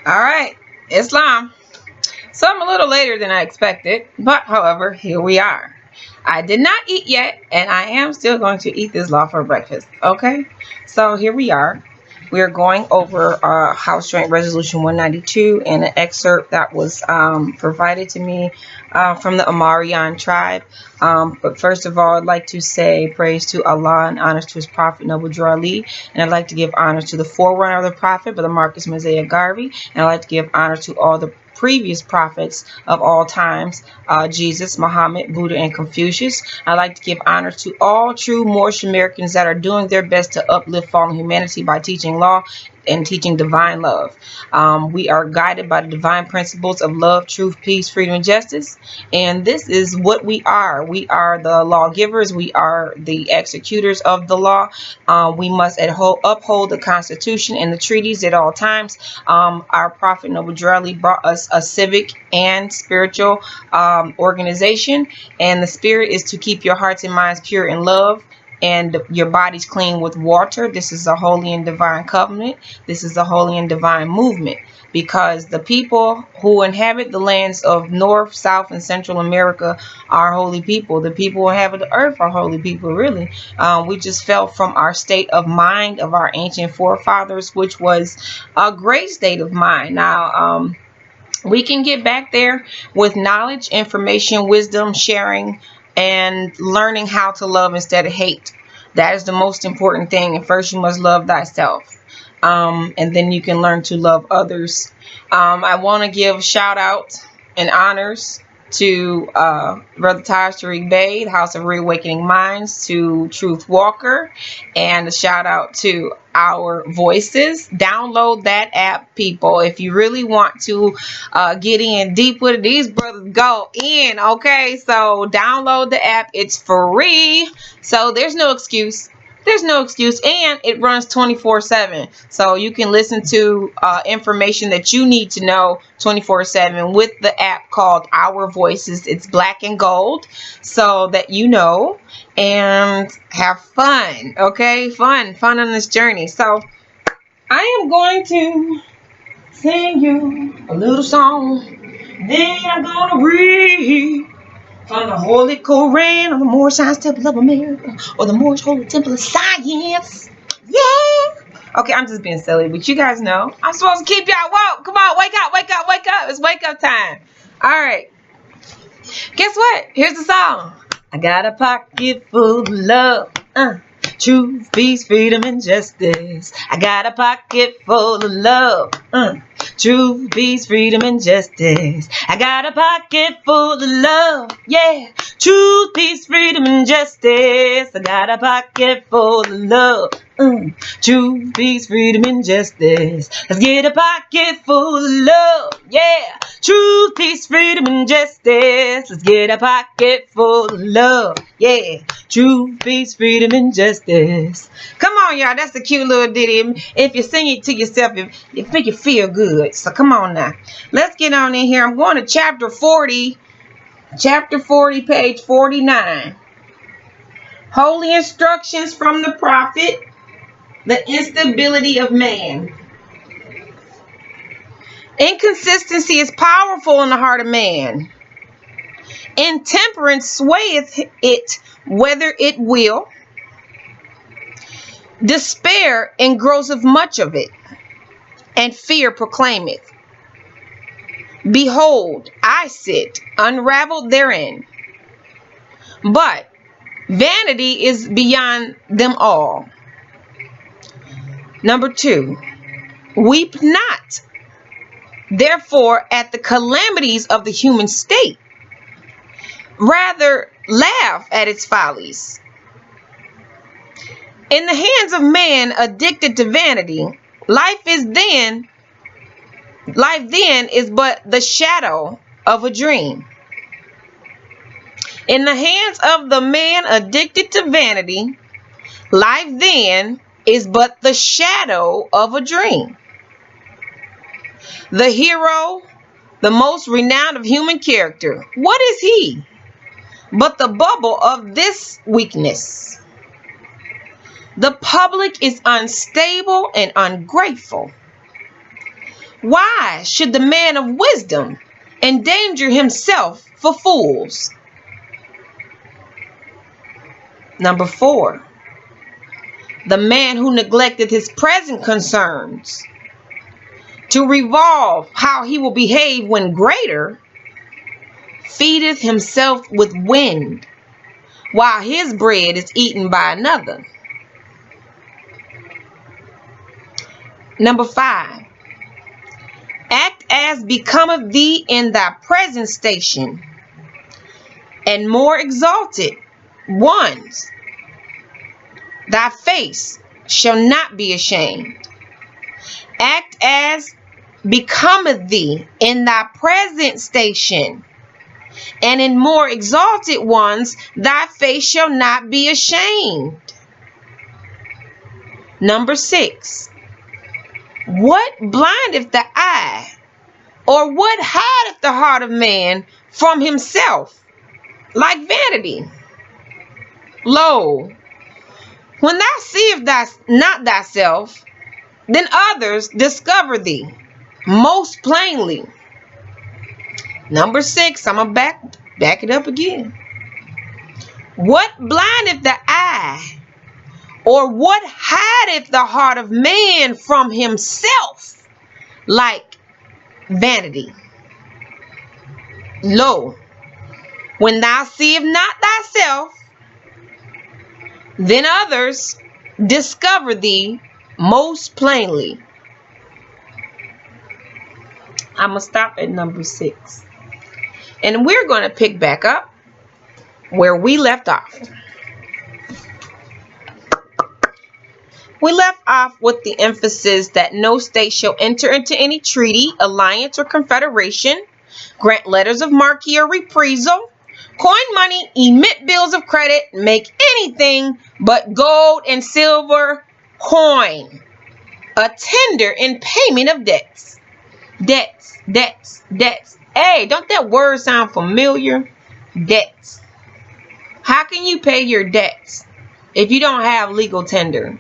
All right, Islam. So I'm a little later than I expected, but however, here we are. I did not eat yet, and I am still going to eat this law for breakfast. Okay, so here we are. We are going over House Joint Resolution 192 and an excerpt that was provided to me from the Amarian tribe. But first of all, I'd like to say praise to Allah and honors to His Prophet Noble Drew Ali. And I'd like to give honor to the forerunner of the Prophet, Brother Marcus Mosiah Garvey. And I'd like to give honor to all the previous prophets of all times, Jesus, Muhammad, Buddha, and Confucius. I'd like to give honor to all true Moorish Americans that are doing their best to uplift fallen humanity by teaching law and teaching divine love. We are guided by the divine principles of love, truth, peace, freedom, and justice. And this is what we are. We are the lawgivers. We are the executors of the law. We must uphold the Constitution and the treaties at all times. Our Prophet Noble Drew Ali brought us a civic and spiritual organization. And the spirit is to keep your hearts and minds pure in love and your bodies clean with water. This is a holy and divine covenant. This is a holy and divine movement, because the people who inhabit the lands of North, South, and Central America are holy people. The people who inhabit the earth are holy people, really. We just fell from our state of mind of our ancient forefathers, which was a great state of mind. Now, we can get back there with knowledge, information, wisdom, sharing, and learning how to love instead of hate. That is the most important thing. And first, you must love thyself. And then you can learn to love others. I want to give shout out and honors to Brother Taj Tariq Bey, the House of Reawakening Minds, to Truth Walker, and a shout out to Our Voices. Download that app, people, if you really want to get in deep with it. These brothers go in, okay? So download the app. It's free, so there's no excuse. There's no excuse, and it runs 24/7, so you can listen to information that you need to know 24/7 with the app called Our Voices. It's black and gold, so that you know, and have fun. Okay, fun on this journey. So I am going to sing you a little song, then I'm gonna read from the Holy Koran or the Moorish Science Temple of America or the Moorish Holy Temple of Science. Yeah. Okay, I'm just being silly, but you guys know I'm supposed to keep y'all woke. Come on, wake up, wake up, wake up. It's wake up time. All right. Guess what? Here's the song. I got a pocket full of love. Truth, peace, freedom, and justice. I got a pocket full of love. Truth, peace, freedom, and justice. I got a pocket full of love. Yeah. Truth, peace, freedom, and justice. I got a pocket full of love. Truth, peace, freedom, and justice. Let's get a pocket full of love. Yeah. Truth, peace, freedom, and justice. Let's get a pocket full of love. Yeah. Truth, peace, freedom, and justice. Come on, y'all. That's a cute little ditty. If you sing it to yourself, it make you feel good. So come on now. Let's get on in here. I'm going to chapter 40. Chapter 40, page 49. Holy instructions from the prophet. The instability of man. Inconsistency is powerful in the heart of man. Intemperance swayeth it whether it will. Despair engrosseth much of it, and fear proclaimeth. Behold, I sit unraveled therein. But vanity is beyond them all. Number 2, weep not, therefore, at the calamities of the human state. Rather, laugh at its follies. In the hands of man addicted to vanity, life then is but the shadow of a dream. In the hands of the man addicted to vanity, life then is but the shadow of a dream. The hero, the most renowned of human character, what is he but the bubble of this weakness? The public is unstable and ungrateful. Why should the man of wisdom endanger himself for fools? Number 4, the man who neglected his present concerns to revolve how he will behave when greater, feedeth himself with wind, while his bread is eaten by another. Number 5, act as becometh thee in thy present station, and more exalted ones, thy face shall not be ashamed. Act as becometh thee in thy present station, and in more exalted ones, thy face shall not be ashamed. Number 6, what blindeth the eye, or what hideth the heart of man from himself, like vanity? Lo, when thou seest not thyself, then others discover thee most plainly. Number 6, I'm going to back it up again. What blindeth the eye, or what hideth the heart of man from himself, like vanity? Lo, when thou seest not thyself, then others discover thee most plainly. I'm going to stop at number 6. And we're going to pick back up where we left off. We left off with the emphasis that no state shall enter into any treaty, alliance, or confederation, grant letters of marque or reprisal, coin money, emit bills of credit, make anything but gold and silver coin a tender in payment of debts. Debts. Hey, don't that word sound familiar? Debts. How can you pay your debts if you don't have legal tender?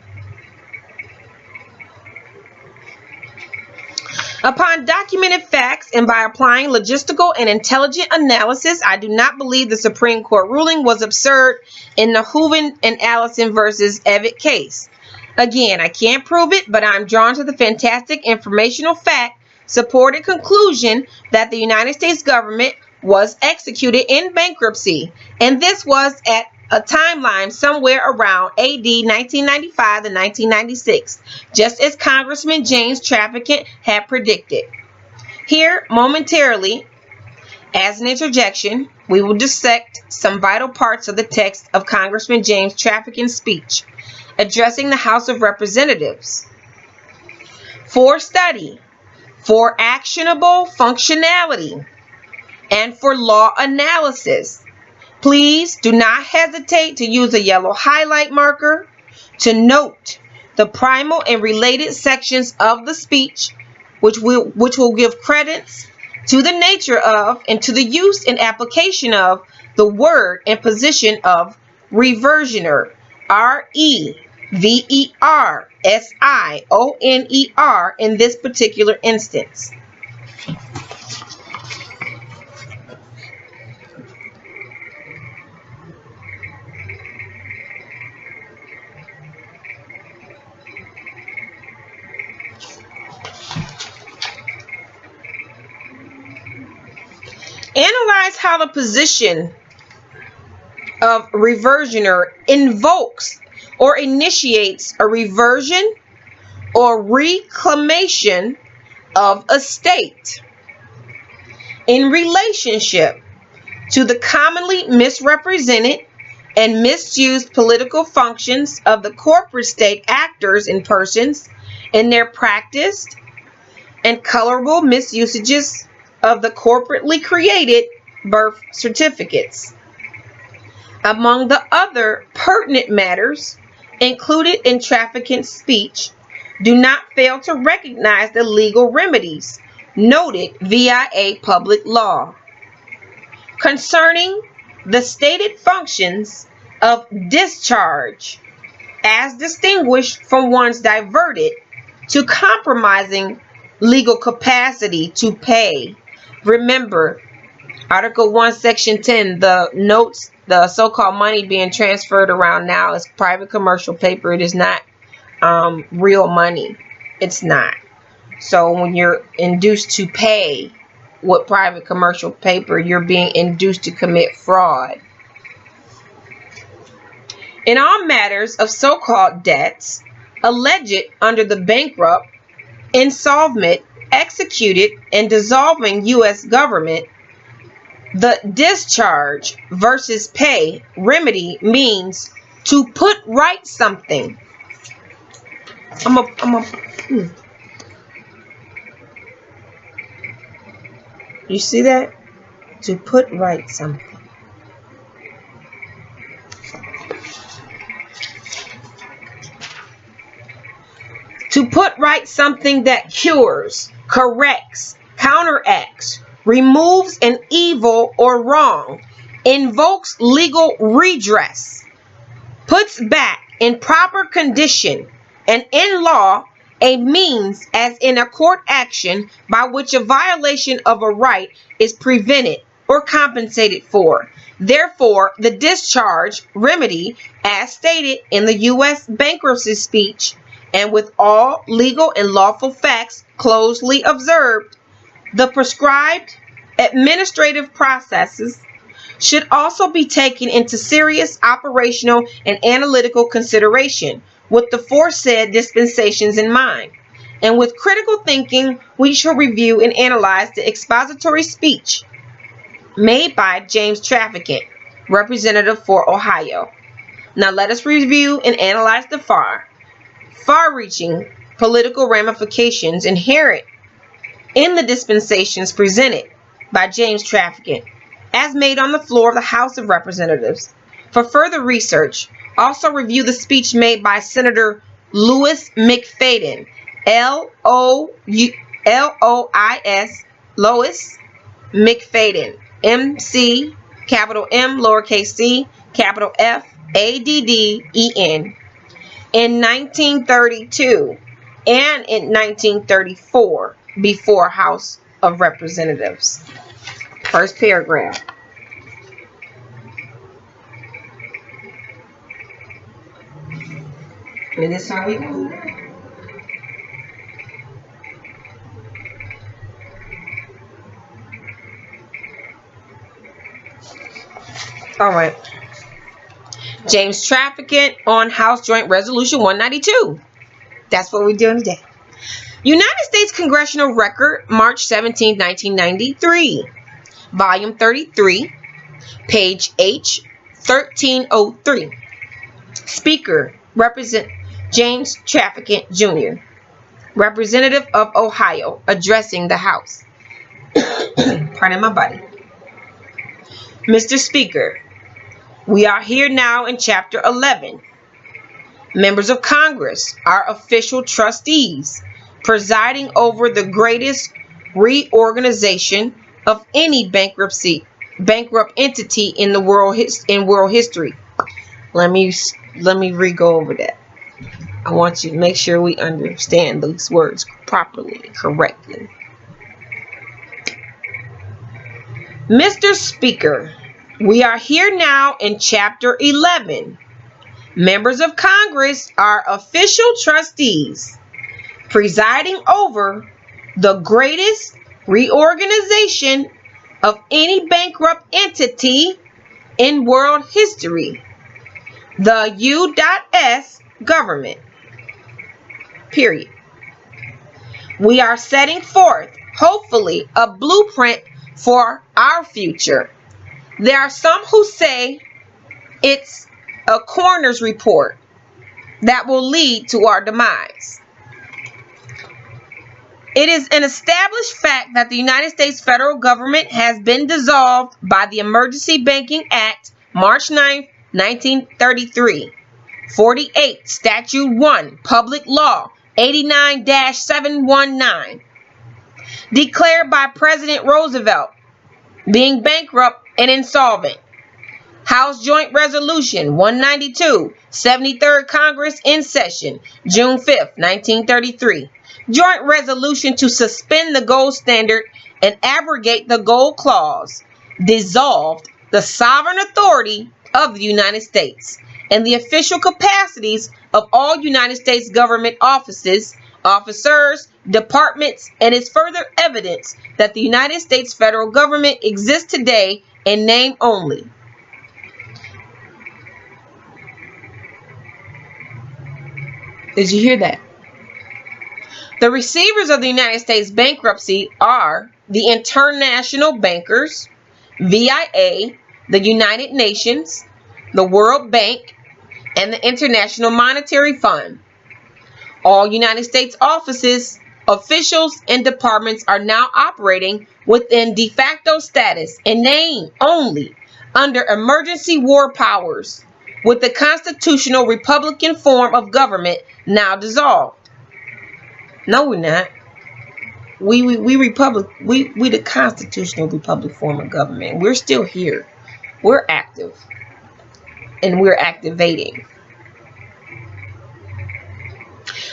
Upon documented facts and by applying logistical and intelligent analysis, I do not believe the Supreme Court ruling was absurd in the Hooven and Allison versus Evitt case. Again, I can't prove it, but I'm drawn to the fantastic informational fact supported conclusion that the United States government was executed in bankruptcy, and this was at a timeline somewhere around AD 1995 to 1996, just as Congressman James Traficant had predicted. Here, momentarily, as an interjection, we will dissect some vital parts of the text of Congressman James Traficant's speech addressing the House of Representatives. For study, for actionable functionality, and for law analysis, please do not hesitate to use a yellow highlight marker to note the primal and related sections of the speech, which will give credence to the nature of and to the use and application of the word and position of reversioner, reversioner, in this particular instance. Analyze how the position of reversioner invokes or initiates a reversion or reclamation of a state in relationship to the commonly misrepresented and misused political functions of the corporate state actors and persons in their practiced and colorable misusages of the corporately created birth certificates. Among the other pertinent matters included in Traficant's speech, do not fail to recognize the legal remedies noted via a public law concerning the stated functions of discharge as distinguished from ones diverted to compromising legal capacity to pay. Remember, Article 1, Section 10, the notes, the so-called money being transferred around now is private commercial paper. It is not real money. It's not. So when you're induced to pay with private commercial paper, you're being induced to commit fraud. In all matters of so-called debts alleged under the bankrupt, insolvent, executed, and dissolving U.S. government, the discharge versus pay remedy means to put right something. You see that? To put right something. To put right something that cures, corrects, counteracts, removes an evil or wrong, invokes legal redress, puts back in proper condition, and in law a means as in a court action by which a violation of a right is prevented or compensated for. Therefore, the discharge remedy, as stated in the U.S. bankruptcy speech, and with all legal and lawful facts closely observed, the prescribed administrative processes should also be taken into serious operational and analytical consideration with the foresaid dispensations in mind. And with critical thinking, we shall review and analyze the expository speech made by James Traficant, representative for Ohio. Now let us review and analyze the far-reaching political ramifications inherent in the dispensations presented by James Traficant, as made on the floor of the House of Representatives. For further research, also review the speech made by Senator Louis McFadden, L-O-I-S, Lois McFadden, M-C, capital M, lowercase c, capital F-A-D-D-E-N, in 1932 and in 1934 before House of Representatives. First paragraph. And this is how we go. All right. James Traficant on House Joint Resolution 192. That's what we're doing today. United States Congressional Record, March 17, 1993. Volume 33, page H, 1303. Speaker, Represent James Traficant Jr., Representative of Ohio, addressing the House. Pardon my body. Mr. Speaker, we are here now in Chapter 11. Members of Congress are official trustees presiding over the greatest reorganization of any bankrupt entity in the world history. Let me re-go over that. I want you to make sure we understand these words properly, correctly. Mr. Speaker, we are here now in Chapter 11. Members of Congress are official trustees presiding over the greatest reorganization of any bankrupt entity in world history, the U.S. government. Period. We are setting forth, hopefully, a blueprint for our future. There are some who say it's a coroner's report that will lead to our demise. It is an established fact that the United States federal government has been dissolved by the Emergency Banking Act, March 9, 1933. 48, Statute 1, Public Law 89-719. Declared by President Roosevelt, being bankrupt and insolvent. House Joint Resolution 192, 73rd Congress in session, June 5, 1933. joint resolution to suspend the gold standard and abrogate the gold clause dissolved the sovereign authority of the United States and the official capacities of all United States government officers, departments, and is further evidence that the United States federal government exists today in name only. Did you hear that? The receivers of the United States bankruptcy are the international bankers, VIA, the United Nations, the World Bank, and the International Monetary Fund. All United States offices, officials, and departments are now operating within de facto status in name only under emergency war powers, with the constitutional Republican form of government now dissolved. No, we're not. We the constitutional republic form of government. We're still here. We're active. And we're activating.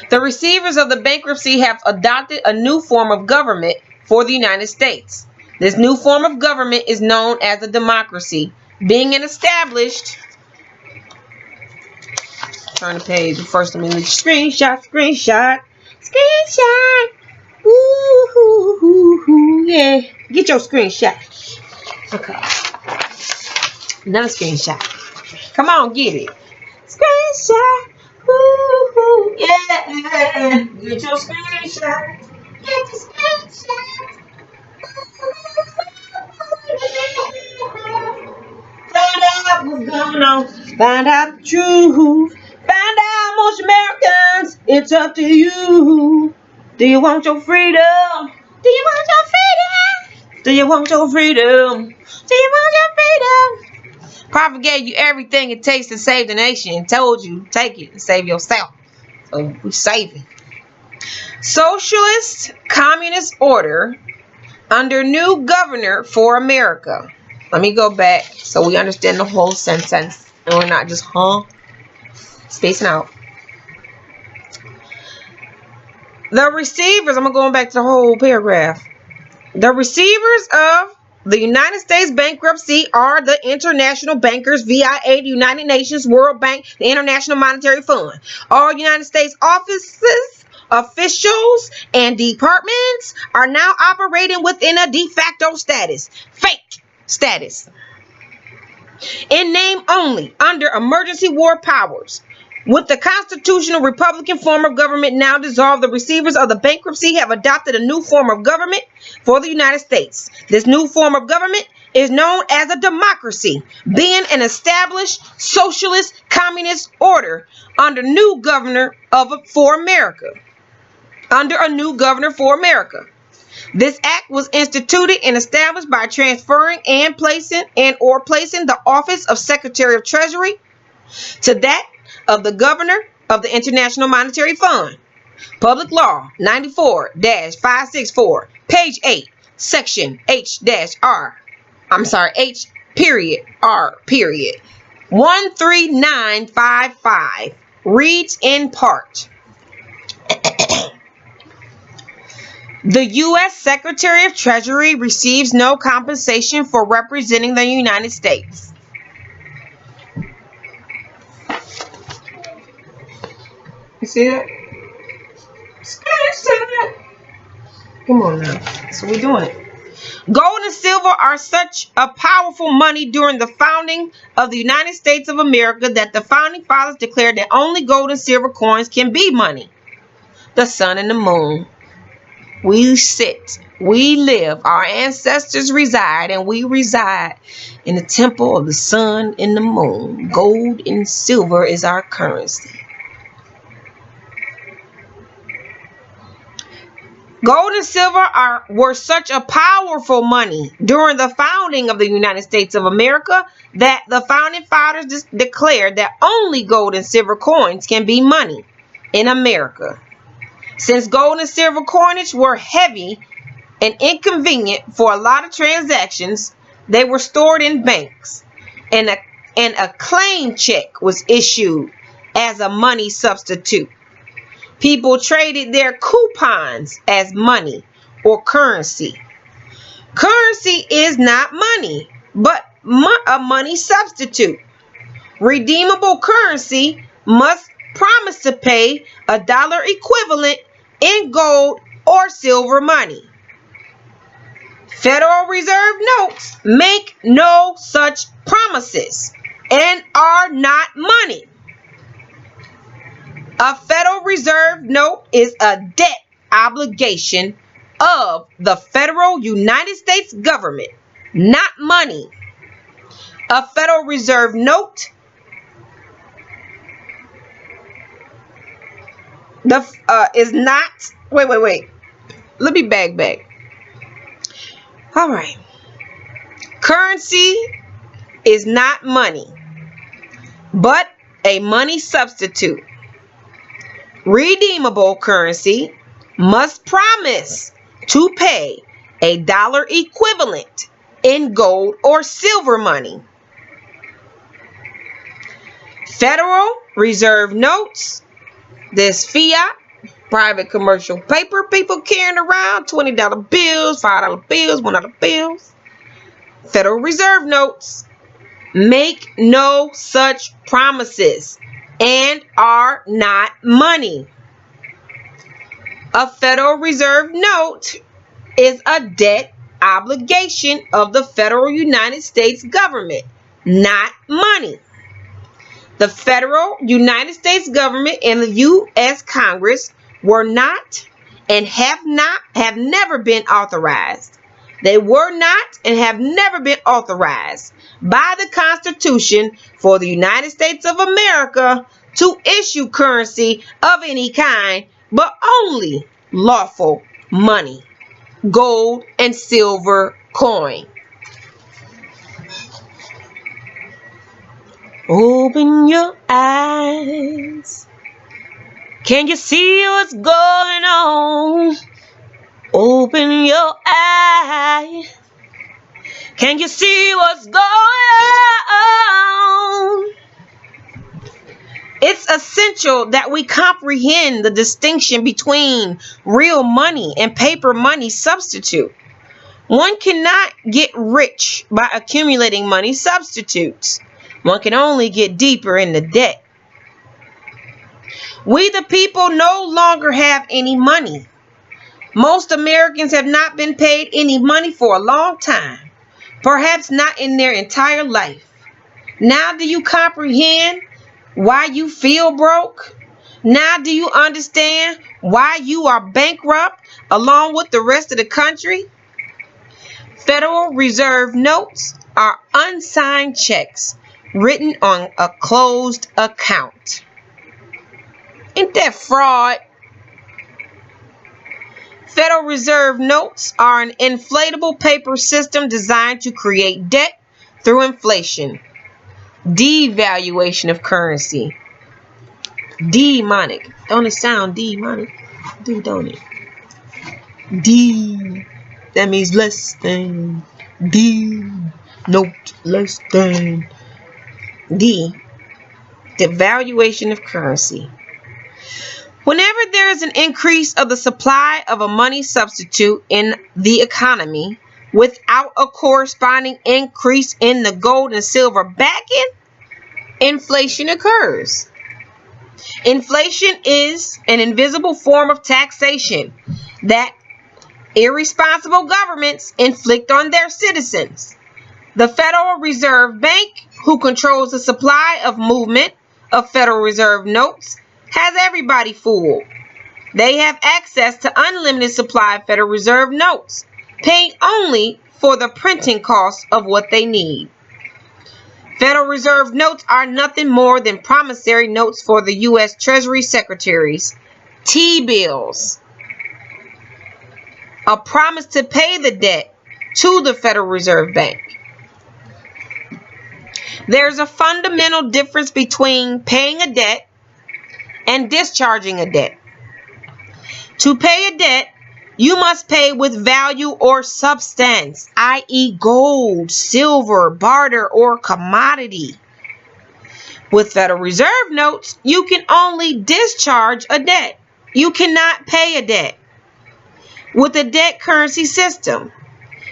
The receivers of the bankruptcy have adopted a new form of government for the United States. This new form of government is known as a democracy, being an established. Turn the page. First, let me leave screenshot. Woo-hoo-hoo-hoo, yeah. Get your screenshot. Okay. Another screenshot. Come on, get it. Screenshot. Woo-hoo, yeah. Get your screenshot. Get your screenshot. Find out what's going on. Find out the truth. Find out most Americans. It's up to you. Do you want your freedom? Do you want your freedom? Do you want your freedom? Do you want your freedom? Prophet gave you everything it takes to save the nation and told you take it and save yourself. So we saving. Socialist communist order under new governor for America. Let me go back so we understand the whole sentence and we're not just spacing out. The receivers, I'm going back to the whole paragraph. The receivers of the United States bankruptcy are the international bankers, VIA, the United Nations, World Bank, the International Monetary Fund. All United States offices, officials, and departments are now operating within a de facto status, fake status, in name only, under emergency war powers. With the constitutional Republican form of government now dissolved, the receivers of the bankruptcy have adopted a new form of government for the United States. This new form of government is known as a democracy, being an established socialist communist order under a new governor for America. This act was instituted and established by transferring and placing the office of Secretary of Treasury to that of the Governor of the International Monetary Fund. Public Law 94-564, page 8, section H-R. H period R period 13955 reads in part. The U.S. Secretary of Treasury receives no compensation for representing the United States. You see that? Come on now. So we're doing it. Gold and silver are such a powerful money during the founding of the United States of America that the founding fathers declared that only gold and silver coins can be money. The sun and the moon. We sit, we live, our ancestors reside, and we reside in the temple of the sun and the moon. Gold and silver is our currency. Gold and silver were such a powerful money during the founding of the United States of America that the founding fathers declared that only gold and silver coins can be money in America. Since gold and silver coinage were heavy and inconvenient for a lot of transactions, they were stored in banks, and a claim check was issued as a money substitute. People traded their coupons as money or currency. Currency is not money, but a money substitute. Redeemable currency must promise to pay a dollar equivalent in gold or silver money. Federal Reserve notes make no such promises and are not money. A Federal Reserve note is a debt obligation of the federal United States government, not money. A Federal Reserve note is not, wait. Let me back. All right. Currency is not money, but a money substitute. Redeemable currency must promise to pay a dollar equivalent in gold or silver money. Federal Reserve notes, this fiat, private commercial paper people carrying around, $20 bills, $5 bills, $1 bills. Federal Reserve notes make no such promises and are not money. A Federal Reserve note is a debt obligation of the federal United States government, not money. The federal United States government and the U.S. Congress were not and have never been authorized. They were not and have never been authorized by the Constitution for the United States of America to issue currency of any kind, but only lawful money, gold and silver coin. Open your eyes. Can you see what's going on? Open your eyes. Can you see what's going on? It's essential that we comprehend the distinction between real money and paper money substitute. One cannot get rich by accumulating money substitutes. One can only get deeper in the debt. We the people no longer have any money. Most Americans have not been paid any money for a long time, perhaps not in their entire life. Now do you comprehend why you feel broke? Now do you understand why you are bankrupt along with the rest of the country? Federal Reserve notes are unsigned checks written on a closed account. Ain't that fraud? Federal Reserve notes are an inflatable paper system designed to create debt through inflation. Devaluation of currency. Demonic. Don't it sound demonic? Don't it? D. That means less than. D. Note less than. D. Devaluation of currency. Whenever there is an increase of the supply of a money substitute in the economy without a corresponding increase in the gold and silver backing, inflation occurs. Inflation is an invisible form of taxation that irresponsible governments inflict on their citizens. The Federal Reserve Bank, who controls the supply of movement of Federal Reserve notes, has everybody fooled. They have access to unlimited supply of Federal Reserve notes, paying only for the printing costs of what they need. Federal Reserve notes are nothing more than promissory notes for the U.S. Treasury Secretary's T-bills. A promise to pay the debt to the Federal Reserve Bank. There's a fundamental difference between paying a debt and discharging a debt. To pay a debt, you must pay with value or substance, i.e. gold, silver, barter, or commodity. With Federal Reserve notes, you can only discharge a debt. You cannot pay a debt with a debt currency system.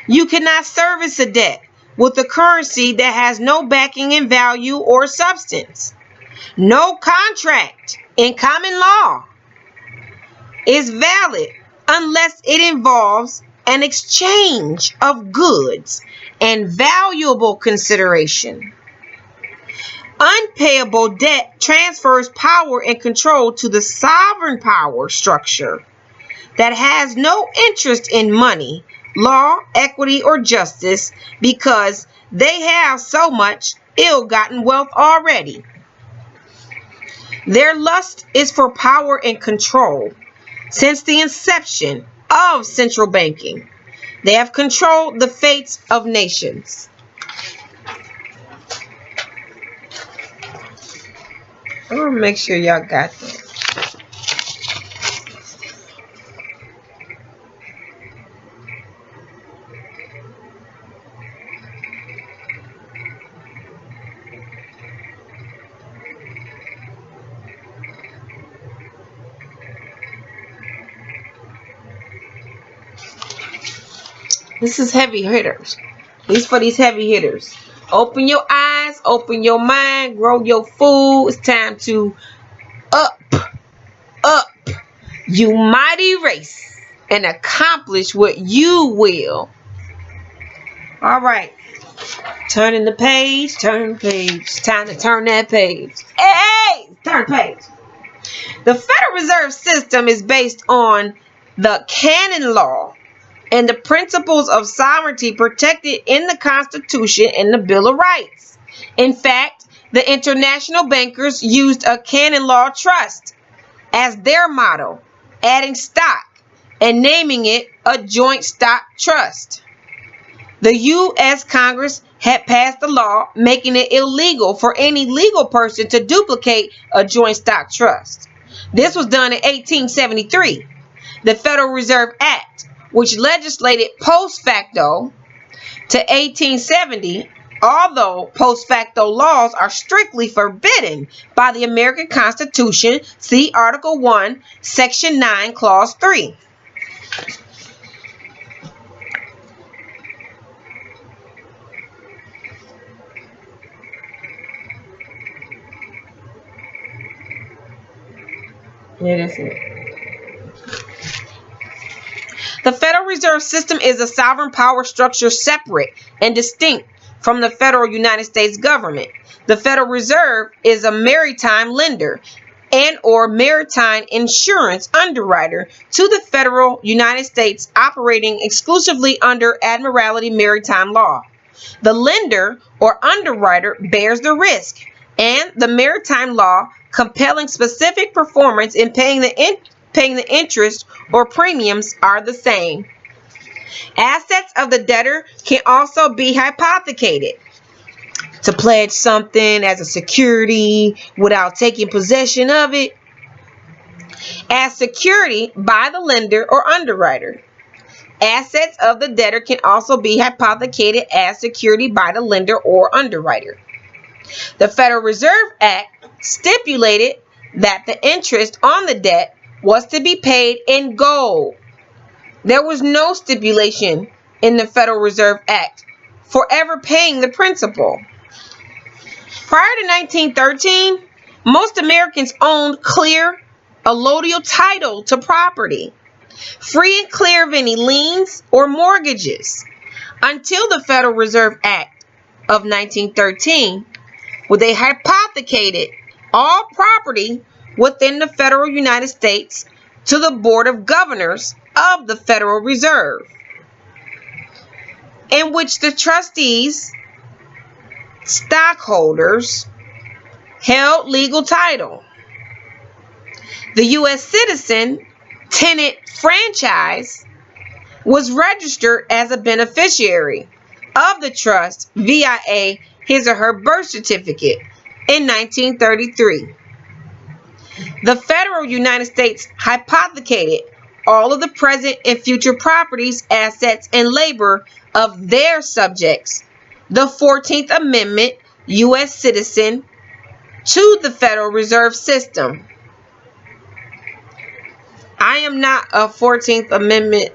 You cannot service a debt with a currency that has no backing in value or substance. No contract in common law is valid unless it involves an exchange of goods and valuable consideration. Unpayable debt transfers power and control to the sovereign power structure that has no interest in money, law, equity, or justice because they have so much ill-gotten wealth already. Their lust is for power and control. Since the inception of central banking, they have controlled the fates of nations. I'm going to make sure y'all got that. This is heavy hitters. These for these heavy hitters. Open your eyes, open your mind, grow your food. It's time to up you mighty race and accomplish what you will. All right. Turning the page, turn the page. It's time to turn that page. Hey, turn the page. The Federal Reserve System is based on the canon law and the principles of sovereignty protected in the Constitution and the Bill of Rights. In fact, the international bankers used a canon law trust as their motto, adding stock and naming it a joint stock trust. The U.S. Congress had passed a law making it illegal for any legal person to duplicate a joint stock trust. This was done in 1873. The Federal Reserve Act, which legislated post facto to 1870, although post facto laws are strictly forbidden by the American Constitution, see Article 1, Section 9, Clause 3. Yeah, that's it. The Federal Reserve System is a sovereign power structure separate and distinct from the federal United States government. The Federal Reserve is a maritime lender and or maritime insurance underwriter to the federal United States, operating exclusively under Admiralty maritime law. The lender or underwriter bears the risk, and the maritime law compelling specific performance in paying the interest or premiums are the same. Assets of the debtor can also be hypothecated to pledge something as a security without taking possession of it as security by the lender or underwriter. Assets of the debtor can also be hypothecated as security by the lender or underwriter. The Federal Reserve Act stipulated that the interest on the debt was to be paid in gold. There was no stipulation in the Federal Reserve Act for ever paying the principal. Prior to 1913, most Americans owned clear allodial title to property, free and clear of any liens or mortgages, until the Federal Reserve Act of 1913, where they hypothecated all property within the federal United States to the Board of Governors of the Federal Reserve, in which the trustees, stockholders, held legal title. The U.S. citizen tenant franchise was registered as a beneficiary of the trust via his or her birth certificate in 1933. The federal United States hypothecated all of the present and future properties, assets, and labor of their subjects, the 14th Amendment U.S. citizen, to the Federal Reserve System. I am not a 14th Amendment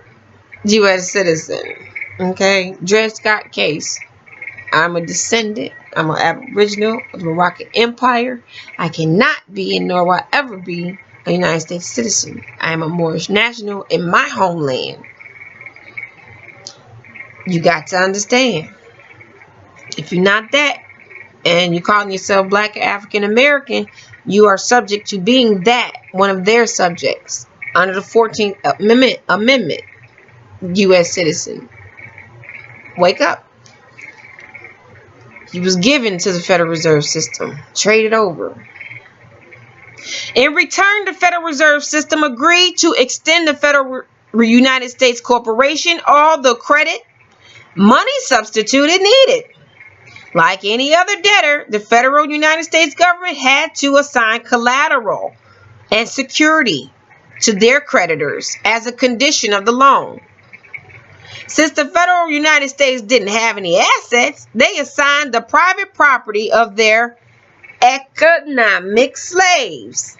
U.S. citizen. Okay? Dred Scott case. I'm a descendant. I'm an aboriginal of the Moroccan Empire. I cannot be and nor will I ever be a United States citizen. I am a Moorish national in my homeland. You got to understand. If you're not that, and you're calling yourself Black or African American, you are subject to being that, one of their subjects, under the 14th Amendment, U.S. citizen. Wake up. He was given to the Federal Reserve System, traded over. In return, the Federal Reserve System agreed to extend the Federal United States Corporation all the credit, money substitute it needed. Like any other debtor, the Federal United States government had to assign collateral and security to their creditors as a condition of the loan. Since the Federal United States didn't have any assets, they assigned the private property of their economic slaves,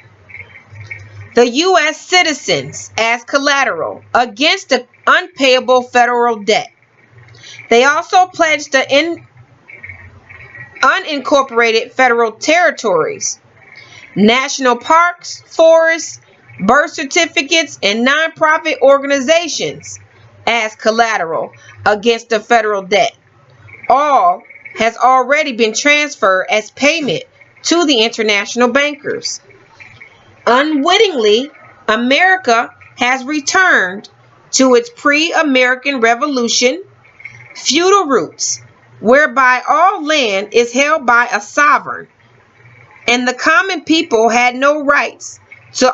the U.S. citizens, as collateral against the unpayable federal debt. They also pledged the unincorporated federal territories, national parks, forests, birth certificates, and nonprofit organizations as collateral against the federal debt. All has already been transferred as payment to the international bankers. Unwittingly, America has returned to its pre-American Revolution feudal roots, whereby all land is held by a sovereign, and the common people had no rights to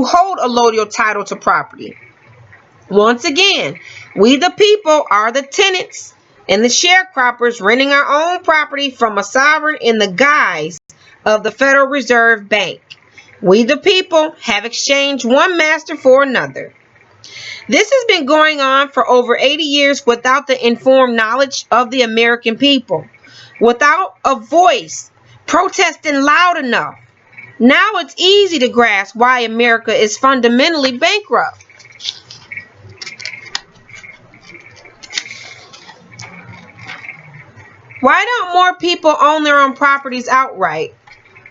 hold a loyal title to property. Once again, we the people are the tenants and the sharecroppers renting our own property from a sovereign in the guise of the Federal Reserve Bank. We the people have exchanged one master for another. This has been going on for over 80 years without the informed knowledge of the American people, without a voice protesting loud enough. Now it's easy to grasp why America is fundamentally bankrupt. Why don't more people own their own properties outright?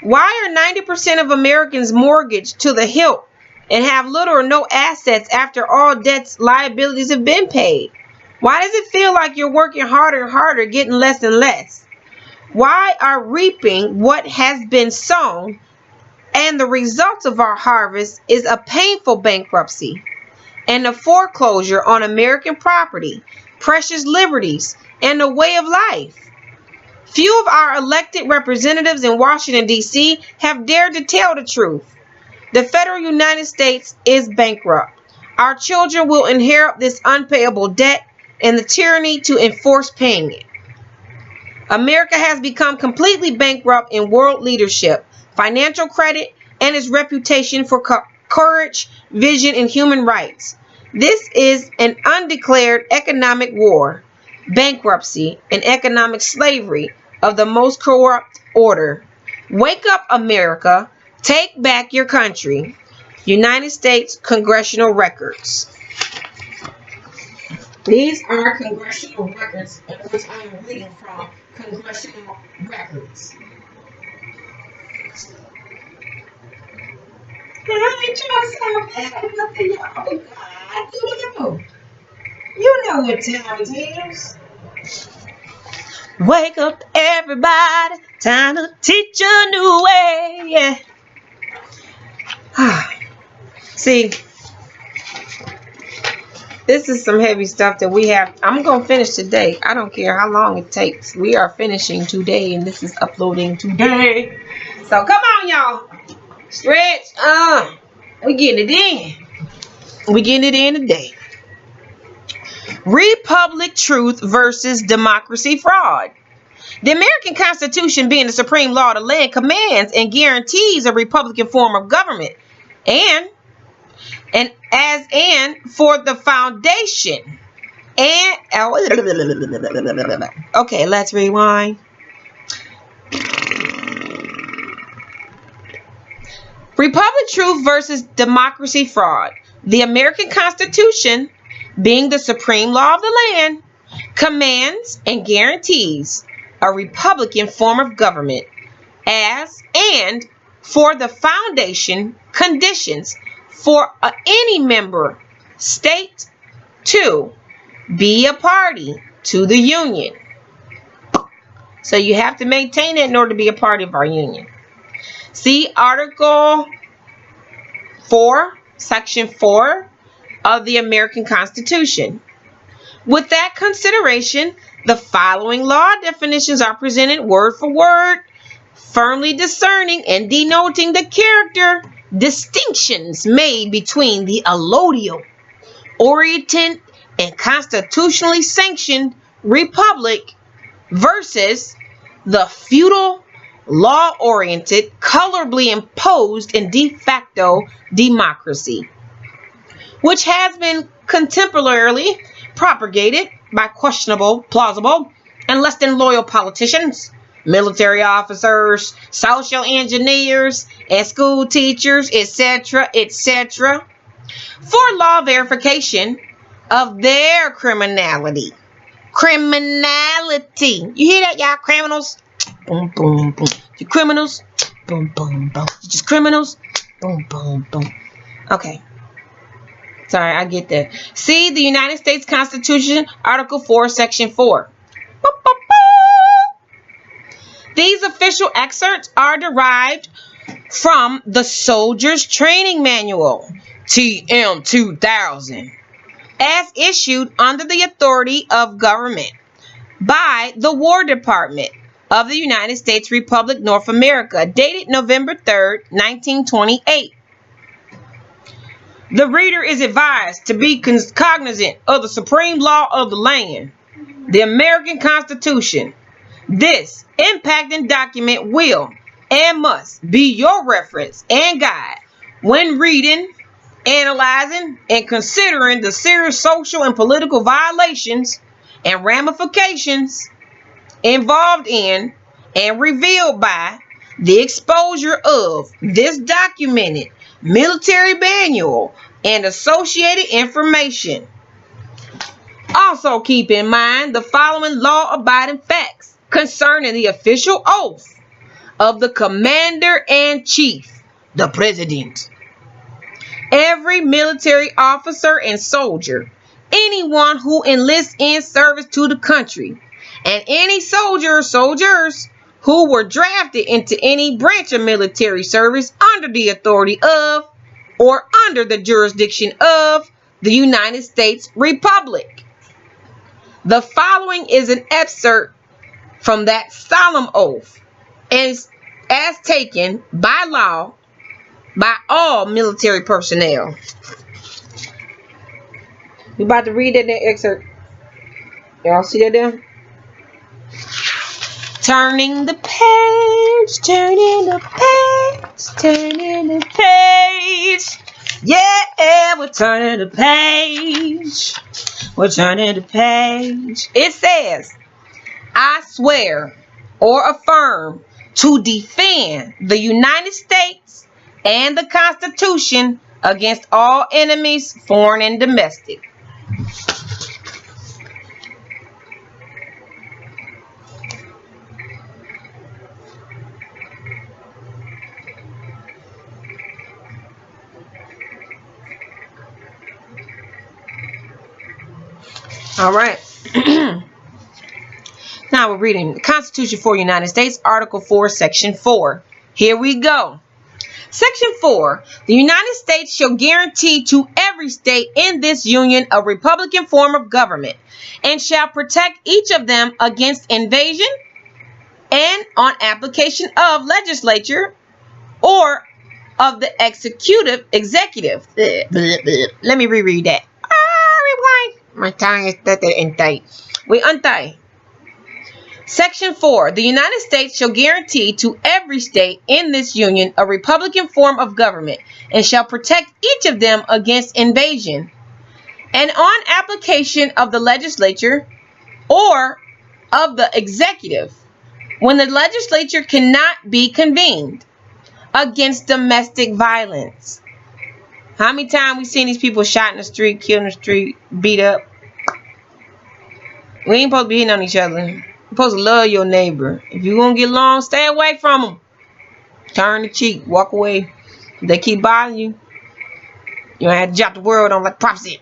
Why are 90% of Americans mortgaged to the hilt and have little or no assets after all debts, liabilities have been paid? Why does it feel like you're working harder and harder, getting less and less? Why are reaping what has been sown, and the result of our harvest is a painful bankruptcy and a foreclosure on American property, precious liberties, and a way of life? Few of our elected representatives in Washington, D.C. have dared to tell the truth. The Federal United States is bankrupt. Our children will inherit this unpayable debt and the tyranny to enforce paying it. America has become completely bankrupt in world leadership, financial credit, and its reputation for courage, vision, and human rights. This is an undeclared economic war, bankruptcy, and economic slavery of the most corrupt order. Wake up, America. Take back your country. United States Congressional Records. These are congressional records in which I am reading from. Congressional records. I try so bad with y'all. God, you know what time it is. Wake up, everybody. Time to teach a new way. Yeah. See, this is some heavy stuff that we have. I'm going to finish today. I don't care how long it takes. We are finishing today, and this is uploading today. So come on, y'all. Stretch. We getting it in. We getting it in today. Republic truth versus democracy fraud. The American Constitution, being the supreme law of the land, commands and guarantees a republican form of government, and for the foundation. Okay, let's rewind. Republic truth versus democracy fraud. The American Constitution, being the supreme law of the land, commands and guarantees a republican form of government as and for the foundation conditions for any member state to be a party to the union. So you have to maintain it in order to be a part of our union. See Article 4, Section 4 of the American Constitution. With that consideration, the following law definitions are presented word for word, firmly discerning and denoting the character distinctions made between the allodial, oriented, and constitutionally sanctioned republic versus the feudal, law-oriented, colorably imposed and de facto democracy, which has been contemporarily propagated by questionable, plausible, and less than loyal politicians, military officers, social engineers, and school teachers, etc., etc., for law verification of their criminality. Criminality. You hear that, y'all criminals? Boom, boom, boom. You criminals? Boom, boom, boom. You just criminals? Boom, boom, boom. Okay. Sorry, I get that. See the United States Constitution, Article 4, Section 4. These official excerpts are derived from the Soldier's Training Manual, TM 2000, as issued under the authority of government by the War Department of the United States Republic, North America, dated November 3rd, 1928. The reader is advised to be cognizant of the supreme law of the land, the American Constitution. This impacting document will and must be your reference and guide when reading, analyzing, and considering the serious social and political violations and ramifications involved in and revealed by the exposure of this documented military manual and associated information. Also keep in mind the following law-abiding facts concerning the official oath of the Commander-in-Chief, the President. Every military officer and soldier, anyone who enlists in service to the country, and any soldiers who were drafted into any branch of military service under the authority of or under the jurisdiction of the United States Republic. The following is an excerpt from that solemn oath as taken by law by all military personnel. We about to read that excerpt. Y'all see that there? Turning the page, turning the page, turning the page. Yeah, we're turning the page. We're turning the page. It says, I swear or affirm to defend the United States and the Constitution against all enemies, foreign and domestic. All right. Now we're reading the Constitution for the United States, Article 4, Section 4. Here we go. Section 4. The United States shall guarantee to every state in this union a republican form of government, and shall protect each of them against invasion and on application of legislature or of the executive. Let me reread that. Rewind. My tongue is tight. We untie. Section 4. The United States shall guarantee to every state in this union a republican form of government, and shall protect each of them against invasion, and on application of the legislature or of the executive, when the legislature cannot be convened, against domestic violence. How many times we seen these people shot in the street, killed in the street, beat up? We ain't supposed to be hitting on each other. You're supposed to love your neighbor. If you gonna get along, stay away from them. Turn the cheek, walk away. If they keep bothering you, you don't have to drop the world on like prophecy.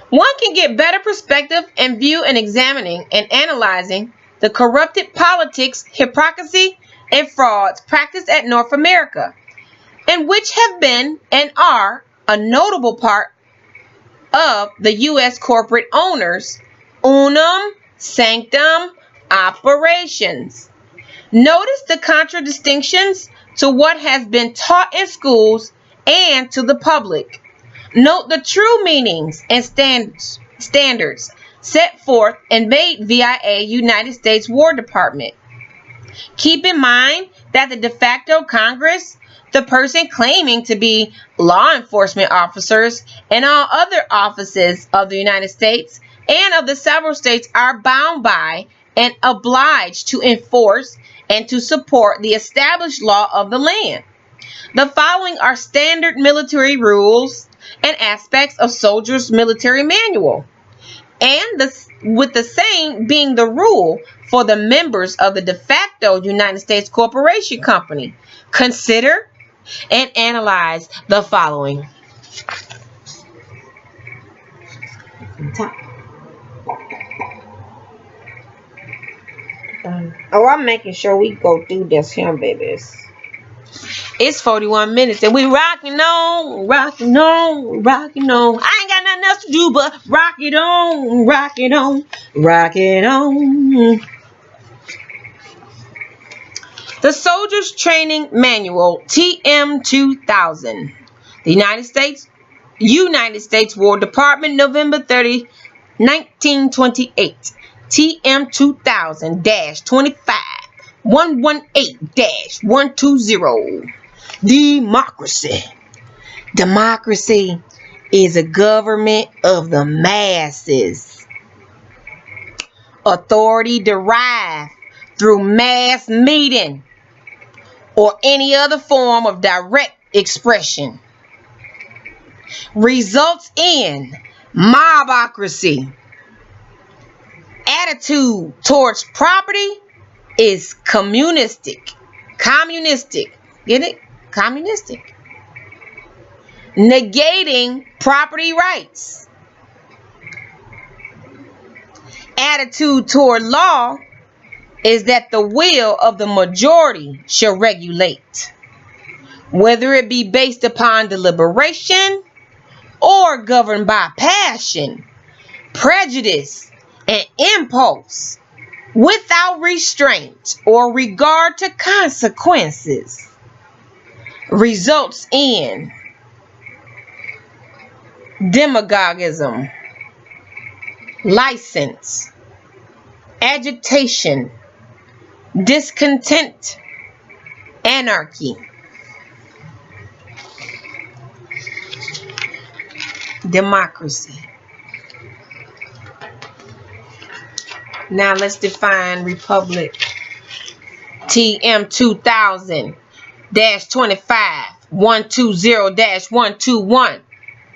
One can get better perspective and view and examining and analyzing the corrupted politics, hypocrisy, and frauds practiced at North America, and which have been and are a notable part of the U.S. corporate owners' unum sanctum operations. Notice the contradictions to what has been taught in schools and to the public. Note the true meanings and standards set forth and made via a United States War Department. Keep in mind that the de facto Congress, the person claiming to be law enforcement officers, and all other offices of the United States and of the several states are bound by and obliged to enforce and to support the established law of the land. The following are standard military rules and aspects of soldiers' military manual, and with the same being the rule for the members of the de facto United States Corporation Company. Consider and analyze the following. I'm making sure we go through this here, babies. It's 41 minutes and we rocking on, rocking on, rocking on. I ain't got nothing else to do but rock it on, rock it on, rock it on. The Soldiers Training Manual, TM 2000. The United States War Department, November 30, 1928. TM 2000-25 118-120. Democracy. Democracy is a government of the masses. Authority derived through mass meeting or any other form of direct expression. Results in mobocracy. Attitude towards property is communistic. Get it? Communistic. Negating property rights. Attitude toward law is that the will of the majority shall regulate, whether it be based upon deliberation or governed by passion, prejudice, and impulse, without restraint or regard to consequences. Results in demagogism, license, agitation, discontent, anarchy. Democracy. Now let's define republic. TM 2000-25-120-121.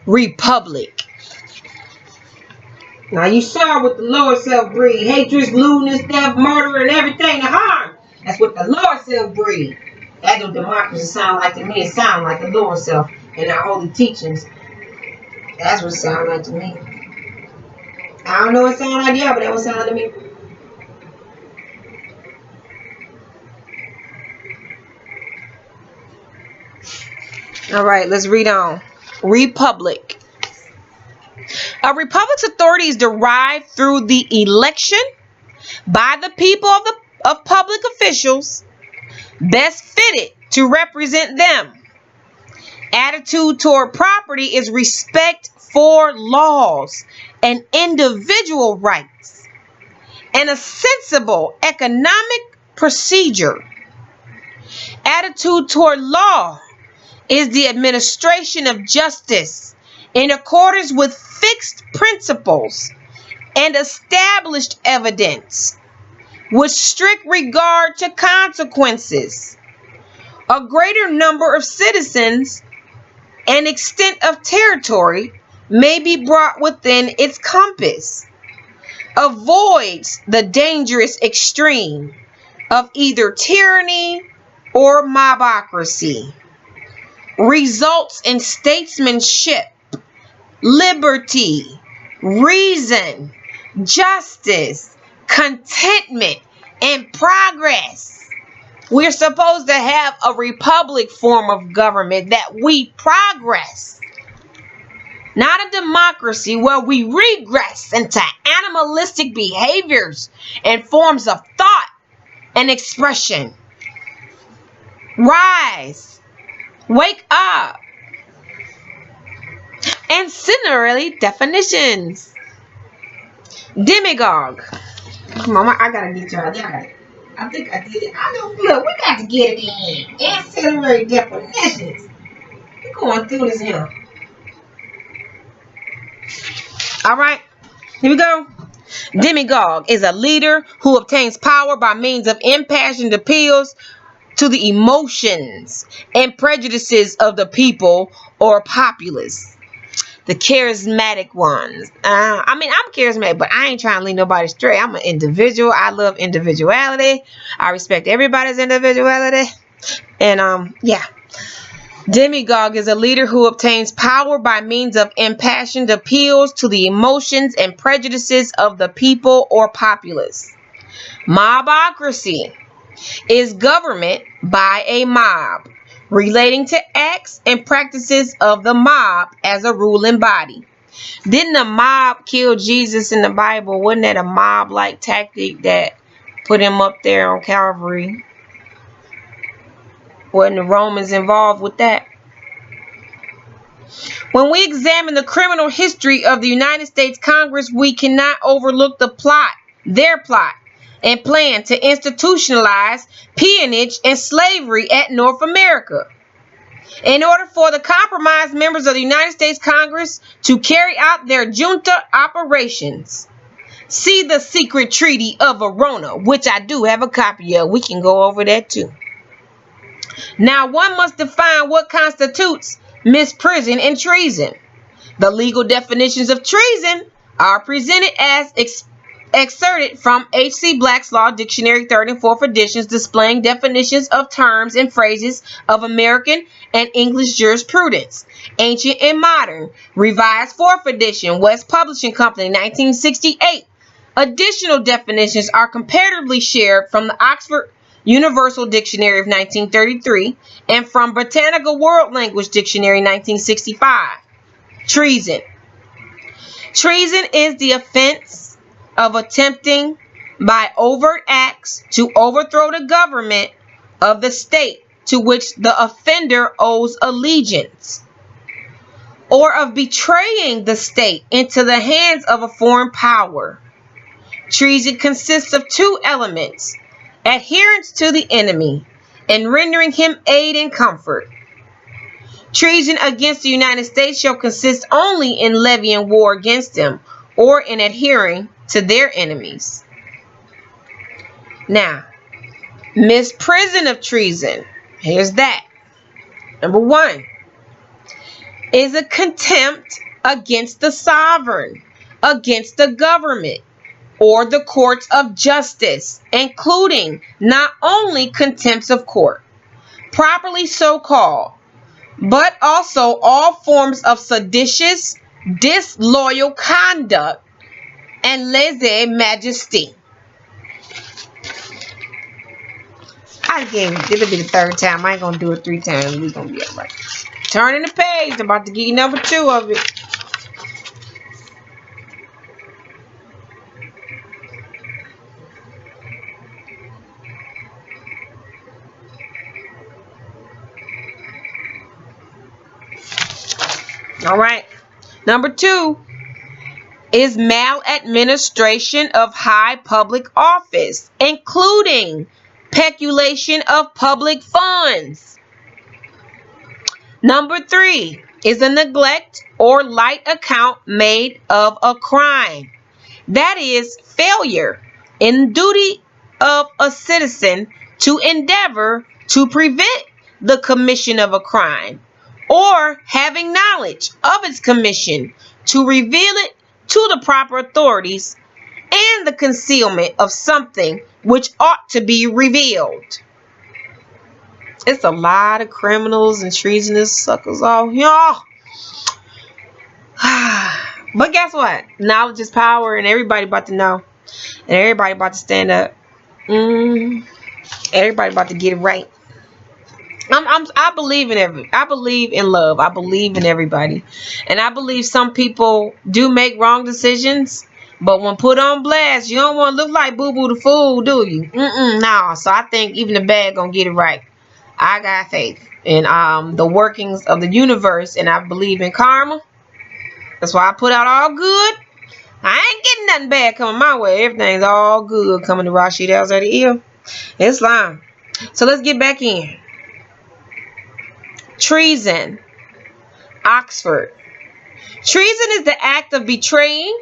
Republic. Now you saw what the lower self breed. Hatred, lewdness, theft, murder, and everything to harm. That's what the lower self breed. That's what democracy sound like to me. It sounds like the lower self in our holy teachings. That's what it sounds like to me. I don't know what it sounds like y'all, but that what it sounds like to me. All right, let's read on. Republic. A republic's authority is derived through the election by the people of public officials best fitted to represent them. Attitude toward property is respect for laws and individual rights, and a sensible economic procedure. Attitude toward law is the administration of justice in accordance with fixed principles and established evidence, with strict regard to consequences. A greater number of citizens and extent of territory may be brought within its compass, avoids the dangerous extreme of either tyranny or mobocracy, results in statesmanship, liberty, reason, justice, contentment, and progress. We're supposed to have a republic form of government that we progress, not a democracy where we regress into animalistic behaviors and forms of thought and expression. Rise, wake up. Ancillary definitions. Demagogue. Come on, I gotta get y'all. I think I did it. I know. Look, we got to get it in. Ancillary definitions. We're going through this here. All right, here we go. Demagogue is a leader who obtains power by means of impassioned appeals to the emotions and prejudices of the people or populace. The charismatic ones. I'm charismatic, but I ain't trying to lead nobody astray. I'm an individual. I love individuality. I respect everybody's individuality. And yeah. Demagogue is a leader who obtains power by means of impassioned appeals to the emotions and prejudices of the people or populace. Mobocracy is government by a mob, relating to acts and practices of the mob as a ruling body. Didn't the mob kill Jesus in the Bible? Wasn't that a mob-like tactic that put him up there on Calvary? Wasn't the Romans involved with that? When we examine the criminal history of the United States Congress, we cannot overlook their plot and plan to institutionalize peonage and slavery at North America. In order for the compromised members of the United States Congress to carry out their junta operations, see the secret treaty of Verona, which I do have a copy of. We can go over that too. Now, one must define what constitutes misprision and treason. The legal definitions of treason are presented as excerpted from H.C. Black's Law Dictionary, 3rd and 4th editions, displaying definitions of terms and phrases of American and English jurisprudence, ancient and modern, revised 4th edition, West Publishing Company, 1968. Additional definitions are comparatively shared from the Oxford Universal Dictionary of 1933 and from Britannica World Language Dictionary, 1965. Treason. Treason is the offense of attempting by overt acts to overthrow the government of the state to which the offender owes allegiance, or of betraying the state into the hands of a foreign power. Treason consists of two elements: adherence to the enemy and rendering him aid and comfort. Treason against the United States shall consist only in levying war against them or in adhering to their enemies. Now, misprision of treason. Here's that. Number 1 is a contempt against the sovereign, against the government, or the courts of justice, including not only contempts of court, properly so called, but also all forms of seditious, disloyal conduct and lèse-majesté. I gave it. It'll be the 3rd time. I ain't gonna do it 3 times. We're gonna be all right. Turning the page. I'm about to give you number 2 of it. All right. Number 2 is maladministration of high public office, including peculation of public funds. Number 3 is a neglect or light account made of a crime. That is failure in duty of a citizen to endeavor to prevent the commission of a crime or having knowledge of its commission to reveal it to the proper authorities, and the concealment of something which ought to be revealed. It's a lot of criminals and treasonous suckers out here. But guess what? Knowledge is power, and everybody about to know. And everybody about to stand up. Everybody about to get it right. I believe in love. I believe in everybody. And I believe some people do make wrong decisions. But when put on blast, you don't want to look like Boo Boo the Fool, do you? No. So I think even the bad gonna get it right. I got faith in the workings of the universe, and I believe in karma. That's why I put out all good. I ain't getting nothing bad coming my way. Everything's all good coming to Rashida outside the ear. Islam. So let's get back in. Treason. Oxford. Treason is the act of betraying,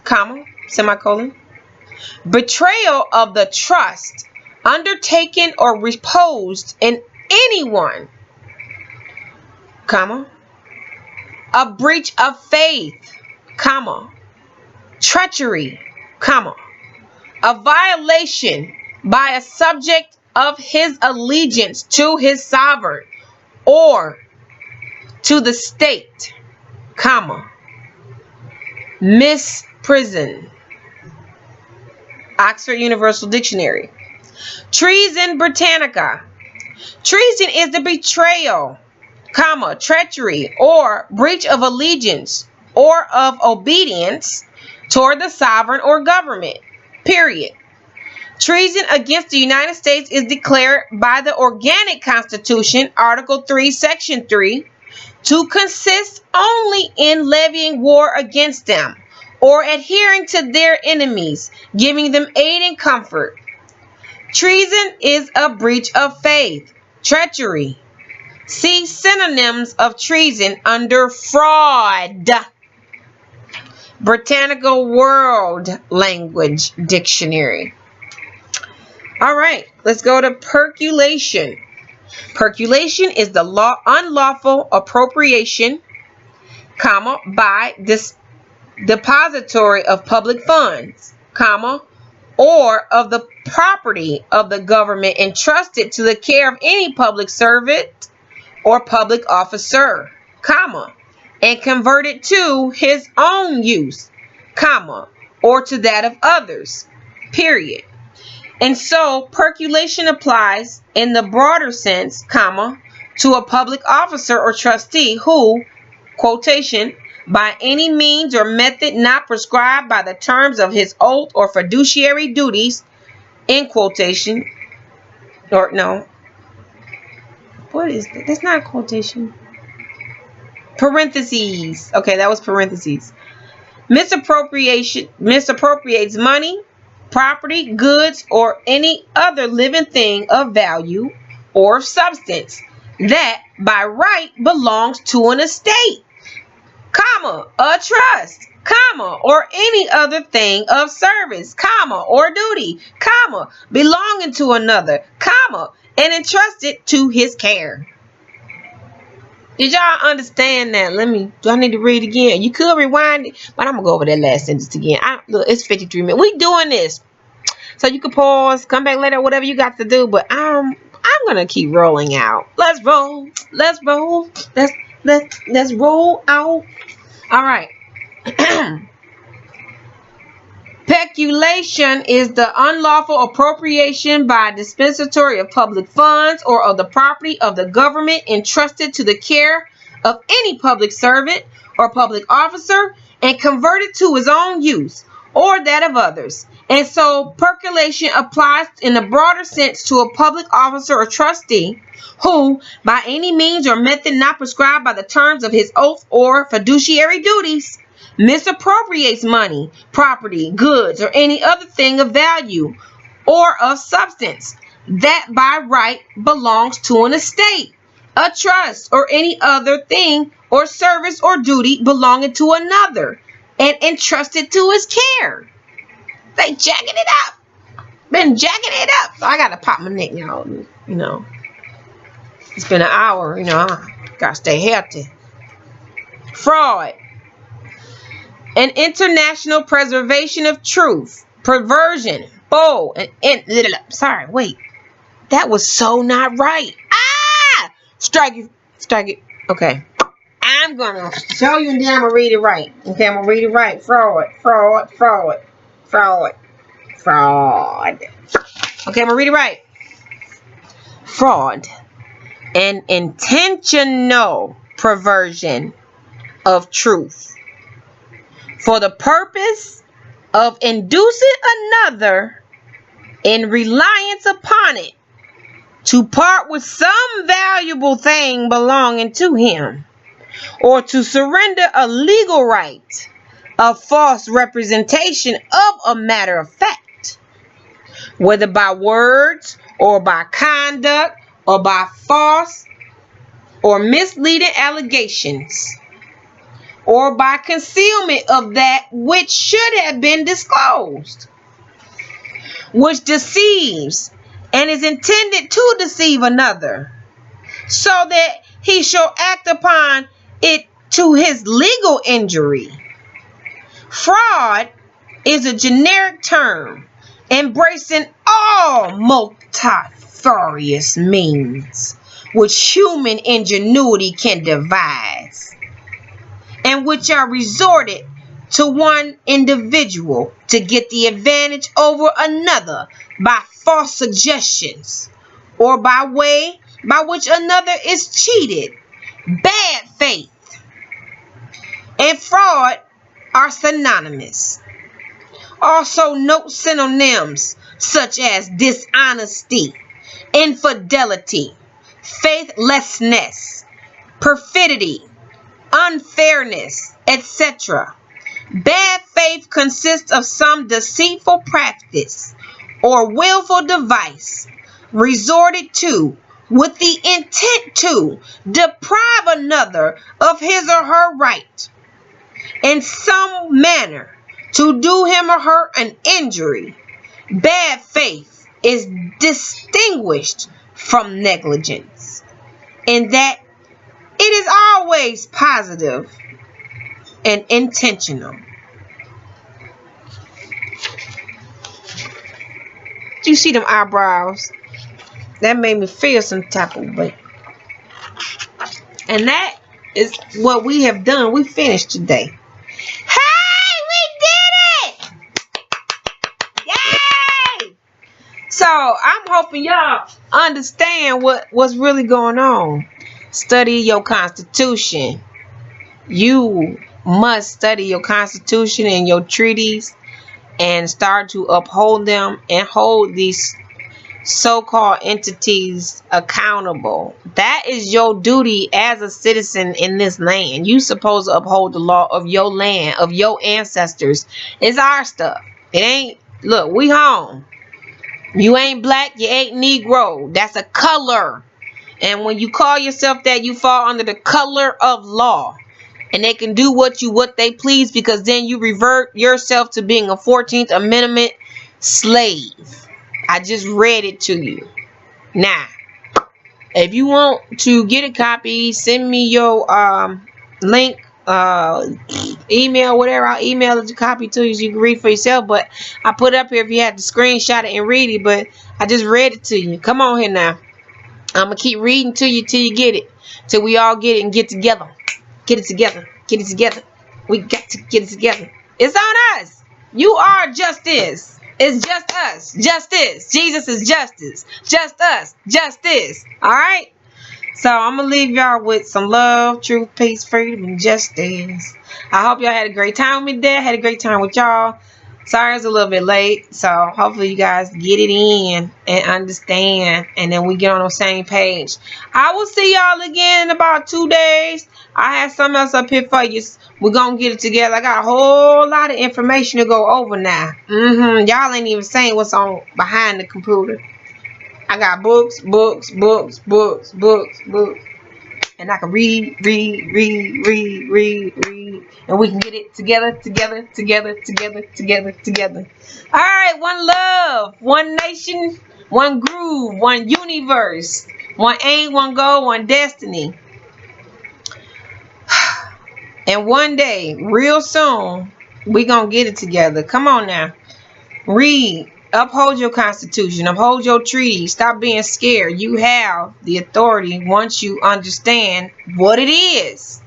comma, semicolon, betrayal of the trust undertaken or reposed in anyone, comma, a breach of faith, comma, treachery, comma, a violation by a subject of his allegiance to his sovereign or to the state, comma, misprison. Oxford Universal Dictionary. Treason Britannica. Treason is the betrayal, comma, treachery, or breach of allegiance or of obedience toward the sovereign or government, period. Treason against the United States is declared by the Organic Constitution, Article 3, Section 3, to consist only in levying war against them or adhering to their enemies, giving them aid and comfort. Treason is a breach of faith, treachery. See synonyms of treason under fraud. Britannica World Language Dictionary. All right, let's go to perculation. Perculation is the unlawful appropriation, comma, by depository of public funds, comma, or of the property of the government entrusted to the care of any public servant or public officer, comma, and converted to his own use, comma, or to that of others, period. And so perculation applies in the broader sense, comma, to a public officer or trustee who, quotation, by any means or method not prescribed by the terms of his oath or fiduciary duties, in quotation, or no, what is that? That's not a quotation. Parentheses. Okay, that was parentheses. Misappropriates money, property, goods, or any other living thing of value or substance that by right belongs to an estate, comma, a trust, comma, or any other thing of service, comma, or duty, comma, belonging to another, comma, and entrusted to his care. Did y'all understand that? Do I need to read again? You could rewind it, but I'm going to go over that last sentence again. Look, it's 53 minutes. We doing this. So you can pause, come back later, whatever you got to do. But I'm going to keep rolling out. Let's roll. Let's roll. Let's roll out. All right. Peculation is the unlawful appropriation by dispensatory of public funds or of the property of the government entrusted to the care of any public servant or public officer and converted to his own use or that of others. And so peculation applies in the broader sense to a public officer or trustee who, by any means or method not prescribed by the terms of his oath or fiduciary duties, misappropriates money, property, goods, or any other thing of value or of substance that by right belongs to an estate, a trust, or any other thing or service or duty belonging to another and entrusted to his care. They jacking it up. Been jacking it up. So I gotta pop my neck, y'all. You know. It's been an hour, gotta stay healthy. Fraud. An international preservation of truth, perversion, bold, sorry, wait. That was so not right. Ah! Strike it. Okay. I'm gonna show you and then I'm gonna read it right. Okay, I'm gonna read it right. Fraud. Okay, I'm gonna read it right. Fraud. An intentional perversion of truth for the purpose of inducing another in reliance upon it to part with some valuable thing belonging to him, or to surrender a legal right of false representation of a matter of fact, whether by words or by conduct or by false or misleading allegations, or by concealment of that which should have been disclosed, which deceives and is intended to deceive another, so that he shall act upon it to his legal injury. Fraud is a generic term embracing all multifarious means which human ingenuity can devise, and which are resorted to one individual to get the advantage over another by false suggestions, or by way by which another is cheated. Bad faith and fraud are synonymous. Also note synonyms such as dishonesty, infidelity, faithlessness, perfidy, unfairness, etc. Bad faith consists of some deceitful practice or willful device resorted to with the intent to deprive another of his or her right, in some manner to do him or her an injury. Bad faith is distinguished from negligence in that it is always positive and intentional. Do you see them eyebrows? That made me feel some type of way. And that is what we have done. We finished today. Hey, we did it! Yay! So I'm hoping y'all understand what's really going on. Study your Constitution. You must study your Constitution and your treaties and start to uphold them and hold these so-called entities accountable. That is your duty as a citizen in this land. You supposed to uphold the law of your land, of your ancestors. It's our stuff. It ain't, look, we home. You ain't black, you ain't Negro. That's a color. And when you call yourself that, you fall under the color of law. And they can do what they please, because then you revert yourself to being a 14th Amendment slave. I just read it to you. Now, if you want to get a copy, send me your link, email, whatever. I'll email the copy to you so you can read for yourself. But I put it up here if you had to screenshot it and read it. But I just read it to you. Come on here now. I'm going to keep reading to you till you get it. Till we all get it and get together. Get it together. Get it together. We got to get it together. It's on us. You are justice. It's just us. Justice. Jesus is justice. Just us. Justice. All right? So I'm going to leave y'all with some love, truth, peace, freedom, and justice. I hope y'all had a great time with me today. I had a great time with y'all. Sorry it's a little bit late. So hopefully you guys get it in and understand. And then we get on the same page. I will see y'all again in about 2 days. I have something else up here for you. We're going to get it together. I got a whole lot of information to go over now. Y'all ain't even saying what's on behind the computer. I got books. And I can read. And we can get it together. All right, one love, one nation, one groove, one universe. one aim, one goal, one destiny. And one day, real soon, we gonna get it together. Come on now. Read. Uphold your constitution. Uphold your treaty. Stop being scared. You have the authority once you understand what it is.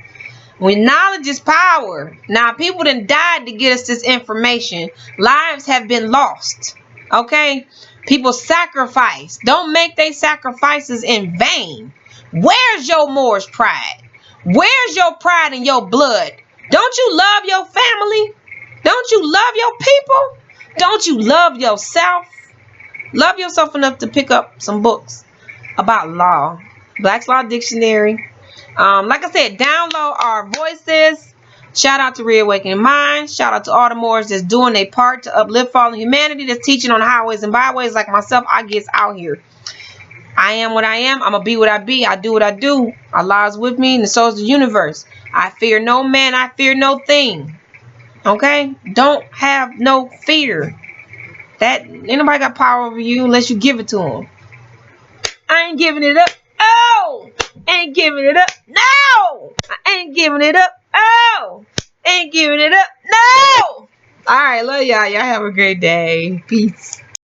When knowledge is power. Now, people done died to get us this information. Lives have been lost. Okay? People sacrifice. Don't make their sacrifices in vain. Where's your Moorish pride? Where's your pride in your blood? Don't you love your family? Don't you love your people? Don't you love yourself? Love yourself enough to pick up some books about law. Black's Law Dictionary. Like I said, download our voices. Shout out to Reawakening Minds. Shout out to all the Moors that's doing their part to uplift fallen humanity, that's teaching on highways and byways like myself. I get out here. I am what I am. I'm going to be what I be. I do what I do. Allah is with me and so is the universe. I fear no man. I fear no thing. Okay? Don't have no fear. That ain't nobody got power over you unless you give it to them. I ain't giving it up. Oh! Ain't giving it up. No! I ain't giving it up. Oh! Ain't giving it up. No! Alright, love y'all. Y'all have a great day. Peace.